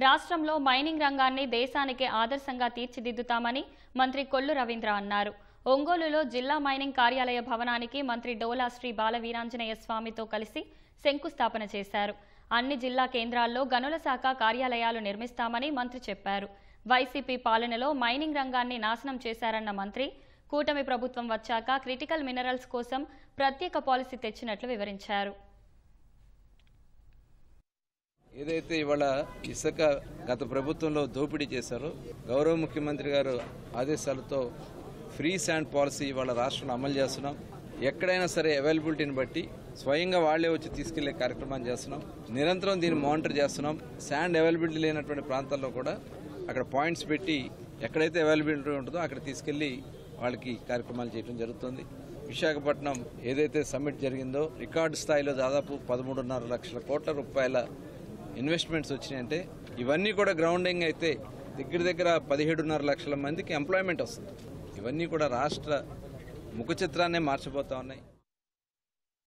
రాష్ట్రంలో మైనింగ్ రంగాన్ని దేశానికి ఆదర్శంగా తీర్చిదిద్దుతామని మంత్రి కొల్లు రవీంద్ర అన్నారు. ఒంగోలులో జిల్లా మైనింగ్ కార్యాలయ భవనానికి మంత్రి డోలా శ్రీ బాలవీరాంజనేయ స్వామితో కలిసి శంకుస్థాపన చేశారు. అన్ని జిల్లా కేంద్రాల్లో గనుల శాఖ కార్యాలయాలు నిర్మిస్తామని మంత్రి చెప్పారు. వైసీపీ పాలనలో మైనింగ్ రంగాన్ని నాశనం చేశారన్న మంత్రి కూటమి ప్రభుత్వం వచ్చాక క్రిటికల్ మినరల్స్ కోసం ప్రత్యేక పాలసీ తెచ్చినట్లు వివరించారు. ఏదైతే ఇవాళ ఇసుక గత ప్రభుత్వంలో దోపిడీ చేశారో గౌరవ ముఖ్యమంత్రి గారు ఆదేశాలతో ఫ్రీ శాండ్ పాలసీ ఇవాళ రాష్ట్రంలో అమలు చేస్తున్నాం. ఎక్కడైనా సరే అవైలబిలిటీని బట్టి స్వయంగా వాళ్లే వచ్చి తీసుకెళ్లే కార్యక్రమాన్ని చేస్తున్నాం. నిరంతరం దీన్ని మానిటర్ చేస్తున్నాం. శాండ్ అవైలబిలిటీ లేనటువంటి ప్రాంతాల్లో కూడా అక్కడ పాయింట్స్ పెట్టి ఎక్కడైతే అవైలబిలిటీ ఉంటుందో అక్కడ తీసుకెళ్లి వాళ్ళకి కార్యక్రమాలు చేయడం జరుగుతుంది. విశాఖపట్నం ఏదైతే సమ్మిట్ జరిగిందో రికార్డు స్థాయిలో దాదాపు 13.5 లక్షల కోట్ల రూపాయల ఇన్వెస్ట్మెంట్స్ వచ్చినాయంటే ఇవన్నీ కూడా గ్రౌండింగ్ అయితే దగ్గర 17.5 లక్షల మందికి ఎంప్లాయ్మెంట్ వస్తుంది. ఇవన్నీ కూడా రాష్ట్ర ముఖ చిత్రాన్నే మార్చిపోతా ఉన్నాయి.